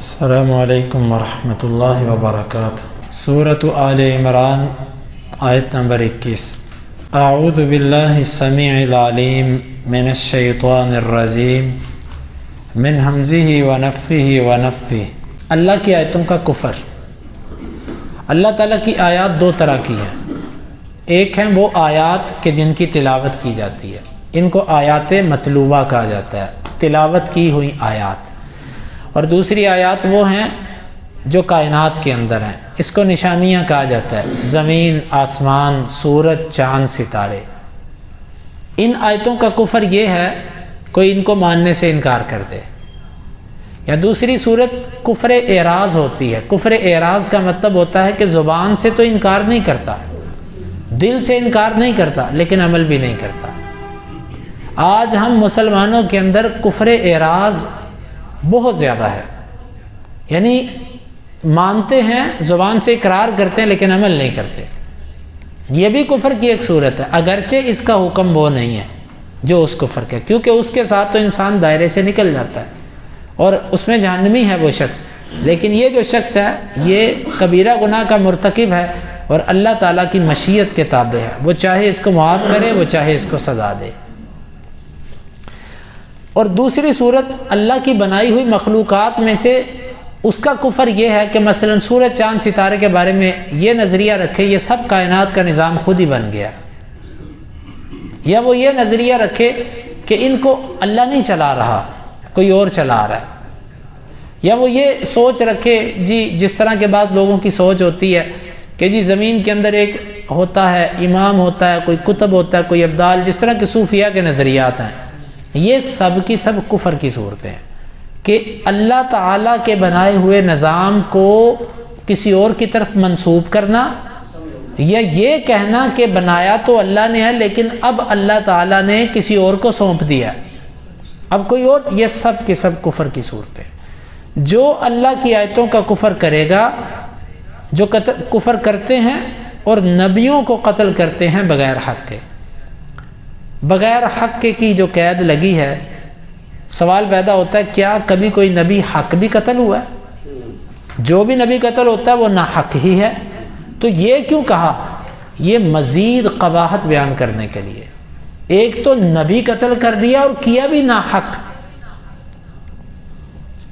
السلام علیکم ورحمۃ اللہ وبرکاتہ۔ سورۃ آل عمران آیت نمبر 21۔ اعوذ باللہ السمیع العلیم من الشیطان الرجیم من ہمزہ ونفخہ ونفثہ۔ اللہ کی آیتوں کا کفر۔ اللہ تعالیٰ کی آیات دو طرح کی ہیں۔ ایک ہیں وہ آیات کہ جن کی تلاوت کی جاتی ہے، ان کو آیات مطلوبہ کہا جاتا ہے، تلاوت کی ہوئی آیات۔ اور دوسری آیات وہ ہیں جو کائنات کے اندر ہیں، اس کو نشانیاں کہا جاتا ہے، زمین، آسمان، سورج، چاند، ستارے۔ ان آیتوں کا کفر یہ ہے کوئی ان کو ماننے سے انکار کر دے، یا دوسری صورت کفر اعراض ہوتی ہے۔ کفر اعراض کا مطلب ہوتا ہے کہ زبان سے تو انکار نہیں کرتا، دل سے انکار نہیں کرتا، لیکن عمل بھی نہیں کرتا۔ آج ہم مسلمانوں کے اندر کفر اعراض بہت زیادہ ہے، یعنی مانتے ہیں، زبان سے اقرار کرتے ہیں لیکن عمل نہیں کرتے۔ یہ بھی کفر کی ایک صورت ہے، اگرچہ اس کا حکم وہ نہیں ہے جو اس کفر کا، کیونکہ اس کے ساتھ تو انسان دائرے سے نکل جاتا ہے اور اس میں جہنمی ہے وہ شخص۔ لیکن یہ جو شخص ہے یہ کبیرہ گناہ کا مرتکب ہے اور اللہ تعالیٰ کی مشیت کے تابع ہے، وہ چاہے اس کو معاف کرے، وہ چاہے اس کو سزا دے۔ اور دوسری صورت اللہ کی بنائی ہوئی مخلوقات میں سے اس کا کفر یہ ہے کہ مثلا سورج، چاند، ستارے کے بارے میں یہ نظریہ رکھے یہ سب کائنات کا نظام خود ہی بن گیا، یا وہ یہ نظریہ رکھے کہ ان کو اللہ نہیں چلا رہا، کوئی اور چلا رہا ہے، یا وہ یہ سوچ رکھے جی جس طرح کے بعد لوگوں کی سوچ ہوتی ہے کہ جی زمین کے اندر ایک ہوتا ہے امام ہوتا ہے، کوئی کتب ہوتا ہے، کوئی ابدال، جس طرح کے صوفیہ کے نظریات ہیں۔ یہ سب کی سب کفر کی صورتیں ہیں کہ اللہ تعالیٰ کے بنائے ہوئے نظام کو کسی اور کی طرف منسوب کرنا، یا یہ کہنا کہ بنایا تو اللہ نے ہے لیکن اب اللہ تعالیٰ نے کسی اور کو سونپ دیا، اب کوئی اور، یہ سب کے سب کفر کی صورتیں۔ جو اللہ کی آیتوں کا کفر کرے گا، جو کفر کرتے ہیں اور نبیوں کو قتل کرتے ہیں بغیر حق کے، بغیر حق کے کی جو قید لگی ہے، سوال پیدا ہوتا ہے کیا کبھی کوئی نبی حق بھی قتل ہوا ہے؟ جو بھی نبی قتل ہوتا ہے وہ ناحق ہی ہے۔ تو یہ کیوں کہا؟ یہ مزید قباحت بیان کرنے کے لیے، ایک تو نبی قتل کر دیا اور کیا بھی ناحق،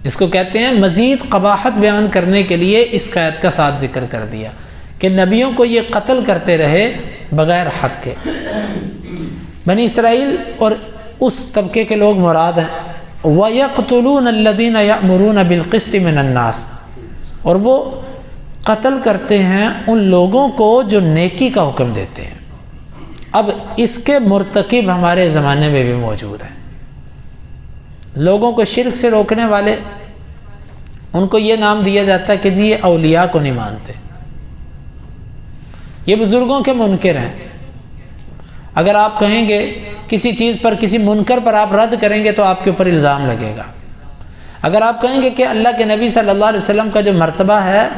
اس کو کہتے ہیں مزید قباحت بیان کرنے کے لیے اس قید کا ساتھ ذکر کر دیا کہ نبیوں کو یہ قتل کرتے رہے بغیر حق کے۔ بنی اسرائیل اور اس طبقے کے لوگ مراد ہیں۔ وَيَقْتُلُونَ الَّذِينَ يَأْمُرُونَ بِالْقِسْطِ مِنَ النَّاسِ، اور وہ قتل کرتے ہیں ان لوگوں کو جو نیکی کا حکم دیتے ہیں۔ اب اس کے مرتکب ہمارے زمانے میں بھی موجود ہیں، لوگوں کو شرک سے روکنے والے، ان کو یہ نام دیا جاتا ہے کہ جی یہ اولیاء کو نہیں مانتے، یہ بزرگوں کے منکر ہیں۔ اگر آپ کہیں گے کسی چیز پر، کسی منکر پر آپ رد کریں گے تو آپ کے اوپر الزام لگے گا۔ اگر آپ کہیں گے کہ اللہ کے نبی صلی اللہ علیہ وسلم کا جو مرتبہ ہے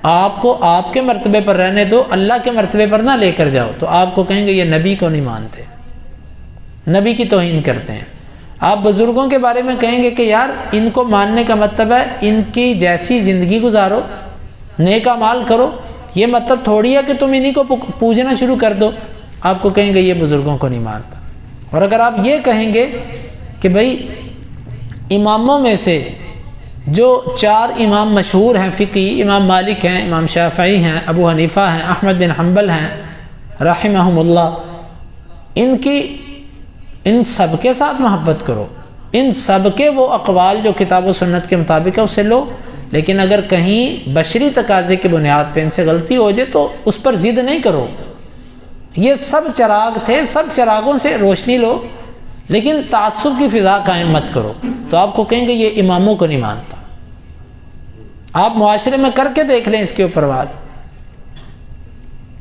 آپ کو آپ کے مرتبے پر رہنے دو، اللہ کے مرتبے پر نہ لے کر جاؤ، تو آپ کو کہیں گے یہ نبی کو نہیں مانتے، نبی کی توہین کرتے ہیں۔ آپ بزرگوں کے بارے میں کہیں گے کہ یار ان کو ماننے کا مطلب ہے ان کی جیسی زندگی گزارو، نیک اعمال کرو، یہ مطلب تھوڑی ہے کہ تم انہی کو پوجنا شروع کر دو، آپ کو کہیں گے یہ بزرگوں کو نہیں مانتا۔ اور اگر آپ یہ کہیں گے کہ بھئی اماموں میں سے جو 4 امام مشہور ہیں فقہی، امام مالک ہیں، امام شافعی ہیں، ابو حنیفہ ہیں، احمد بن حنبل ہیں رحمہم اللہ، ان سب کے ساتھ محبت کرو، ان سب کے وہ اقوال جو کتاب و سنت کے مطابق ہے اسے لو، لیکن اگر کہیں بشری تقاضے کی بنیاد پہ ان سے غلطی ہو جائے تو اس پر ضد نہیں کرو۔ یہ سب چراغ تھے، سب چراغوں سے روشنی لو، لیکن تعصب کی فضا قائم مت کرو، تو آپ کو کہیں گے یہ اماموں کو نہیں مانتا۔ آپ معاشرے میں کر کے دیکھ لیں اس کے اوپر واز،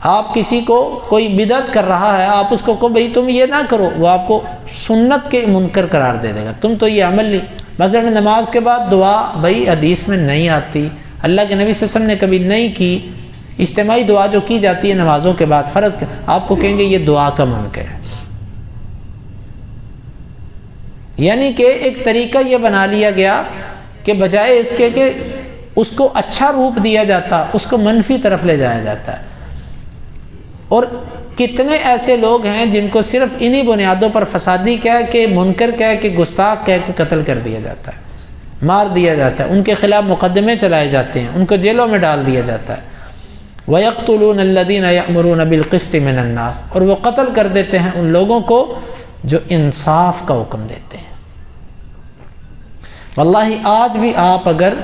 آپ کسی کو کوئی بدعت کر رہا ہے، آپ اس کو کہو بھئی تم یہ نہ کرو، وہ آپ کو سنت کے منکر قرار دے دے گا، تم تو یہ عمل نہیں۔ مثلا نماز کے بعد دعا بھئی حدیث میں نہیں آتی، اللہ کے نبی صلی اللہ علیہ وسلم نے کبھی نہیں کی، اجتماعی دعا جو کی جاتی ہے نمازوں کے بعد فرض کے، آپ کو کہیں گے یہ دعا کا منکر ہے۔ یعنی کہ ایک طریقہ یہ بنا لیا گیا کہ بجائے اس کے کہ اس کو اچھا روپ دیا جاتا، اس کو منفی طرف لے جایا جاتا ہے۔ اور کتنے ایسے لوگ ہیں جن کو صرف انہی بنیادوں پر فسادی کہہ کے، منکر کہہ کے، گستاخ کہہ کے قتل کر دیا جاتا ہے، مار دیا جاتا ہے، ان کے خلاف مقدمے چلائے جاتے ہیں، ان کو جیلوں میں ڈال دیا جاتا ہے۔ وَيَقْتُلُونَ الَّذِينَ يَأْمُرُونَ بِالْقِسْطِ مِنَ النَّاسِ، اور وہ قتل کر دیتے ہیں ان لوگوں کو جو انصاف کا حکم دیتے ہیں۔ واللہ آج بھی آپ اگر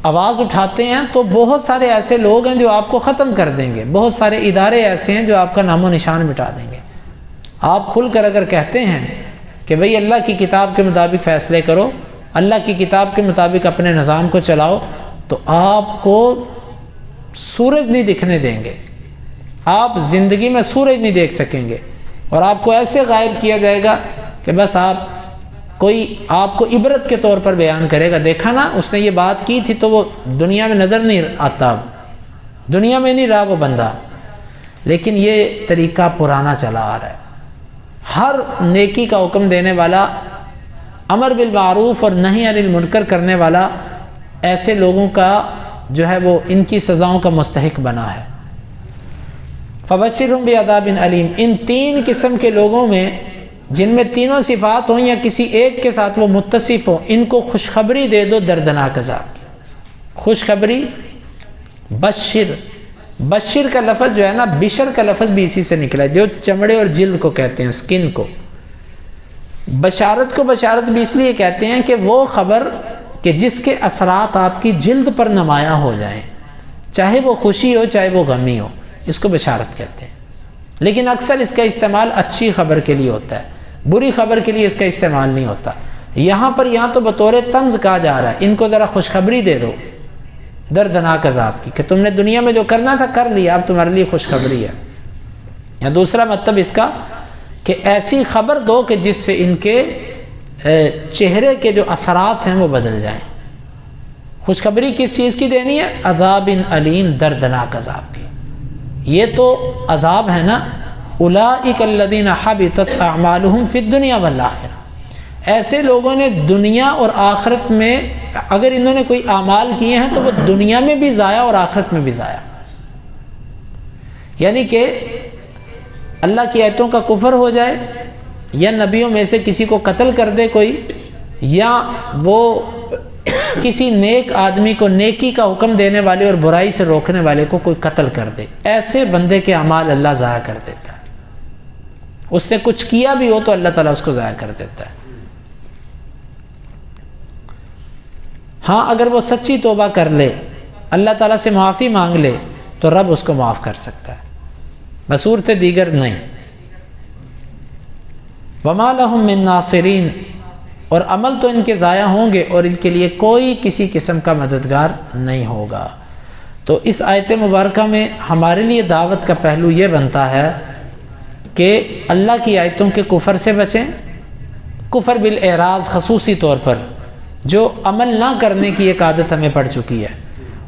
آواز اٹھاتے ہیں تو بہت سارے ایسے لوگ ہیں جو آپ کو ختم کر دیں گے، بہت سارے ادارے ایسے ہیں جو آپ کا نام و نشان مٹا دیں گے۔ آپ کھل کر اگر کہتے ہیں کہ بھئی اللہ کی کتاب کے مطابق فیصلے کرو، اللہ کی کتاب کے مطابق اپنے نظام کو چلاؤ، تو آپ کو سورج نہیں دکھنے دیں گے، آپ زندگی میں سورج نہیں دیکھ سکیں گے، اور آپ کو ایسے غائب کیا جائے گا کہ بس کوئی آپ کو عبرت کے طور پر بیان کرے گا، دیکھا نا اس نے یہ بات کی تھی، تو وہ دنیا میں نظر نہیں آتا، دنیا میں نہیں رہا وہ بندہ۔ لیکن یہ طریقہ پرانا چلا آ رہا ہے۔ ہر نیکی کا حکم دینے والا، امر بالمعروف اور نہی عن المنکر کرنے والا، ایسے لوگوں کا جو ہے وہ ان کی سزاؤں کا مستحق بنا ہے۔ فبشرہم بعذاب علیم، ان تین قسم کے لوگوں میں جن میں تینوں صفات ہوں یا کسی ایک کے ساتھ وہ متصف ہوں، ان کو خوشخبری دے دو دردناک عذاب کی۔ خوشخبری، بشر، بشر کا لفظ جو ہے نا، بشر کا لفظ بھی اسی سے نکلا ہے، جو چمڑے اور جلد کو کہتے ہیں، سکن کو۔ بشارت کو بشارت بھی اس لیے کہتے ہیں کہ وہ خبر کہ جس کے اثرات آپ کی جلد پر نمایاں ہو جائیں، چاہے وہ خوشی ہو چاہے وہ غمی ہو، اس کو بشارت کہتے ہیں۔ لیکن اکثر اس کا استعمال اچھی خبر کے لیے ہوتا ہے، بری خبر کے لیے اس کا استعمال نہیں ہوتا۔ یہاں تو بطور طنز کہا جا رہا ہے، ان کو ذرا خوشخبری دے دو دردناک عذاب کی، کہ تم نے دنیا میں جو کرنا تھا کر لیا، اب تمہارے لیے خوشخبری ہے۔ یا دوسرا مطلب اس کا کہ ایسی خبر دو کہ جس سے ان کے چہرے کے جو اثرات ہیں وہ بدل جائیں۔ خوشخبری کس چیز کی دینی ہے؟ عذاب علیم، دردناک عذاب کی۔ یہ تو عذاب ہے نا، اولئک الذین حبطت اعمالہم فی الدنیا والآخرہ، ایسے لوگوں نے دنیا اور آخرت میں اگر انہوں نے کوئی اعمال کیے ہیں تو وہ دنیا میں بھی ضائع اور آخرت میں بھی ضائع۔ یعنی کہ اللہ کی آیتوں کا کفر ہو جائے، یا نبیوں میں سے کسی کو قتل کر دے کوئی، یا وہ کسی نیک آدمی کو نیکی کا حکم دینے والے اور برائی سے روکنے والے کو کوئی قتل کر دے، ایسے بندے کے اعمال اللہ ضائع کر دیتا ہے۔ اس نے کچھ کیا بھی ہو تو اللہ تعالیٰ اس کو ضائع کر دیتا ہے۔ ہاں اگر وہ سچی توبہ کر لے، اللہ تعالیٰ سے معافی مانگ لے تو رب اس کو معاف کر سکتا ہے، بصورت دیگر نہیں۔ وَمَا لَهُم مِّن نَاصِرِينَ، اور عمل تو ان کے ضائع ہوں گے اور ان کے لیے کوئی کسی قسم کا مددگار نہیں ہوگا۔ تو اس آیت مبارکہ میں ہمارے لیے دعوت کا پہلو یہ بنتا ہے کہ اللہ کی آیتوں کے کفر سے بچیں، کفر بالاعراض خصوصی طور پر، جو عمل نہ کرنے کی ایک عادت ہمیں پڑ چکی ہے،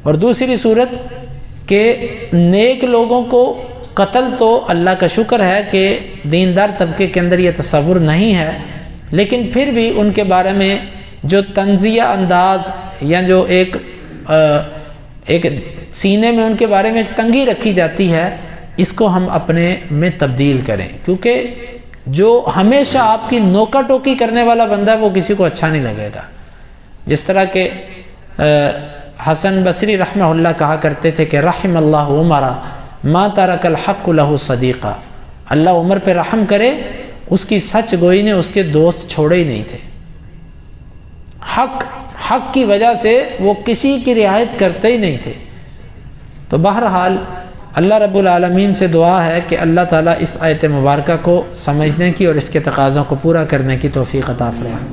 اور دوسری صورت کہ نیک لوگوں کو قتل تو اللہ کا شکر ہے کہ دیندار طبقے کے اندر یہ تصور نہیں ہے، لیکن پھر بھی ان کے بارے میں جو طنزیہ انداز یا جو ایک سینے میں ان کے بارے میں ایک تنگی رکھی جاتی ہے، اس کو ہم اپنے میں تبدیل کریں، کیونکہ جو ہمیشہ آپ کی نوکا ٹوکی کرنے والا بندہ ہے وہ کسی کو اچھا نہیں لگے گا۔ جس طرح کہ حسن بصری رحمہ اللہ کہا کرتے تھے کہ رحم اللہ عمر ما ترک الحق له صدیقہ، اللہ عمر پہ رحم کرے، اس کی سچ گوئی نے اس کے دوست چھوڑے ہی نہیں تھے۔ حق کی وجہ سے وہ کسی کی رعایت کرتے ہی نہیں تھے۔ تو بہرحال اللہ رب العالمین سے دعا ہے کہ اللہ تعالیٰ اس آیت مبارکہ کو سمجھنے کی اور اس کے تقاضوں کو پورا کرنے کی توفیق عطا فرمائے۔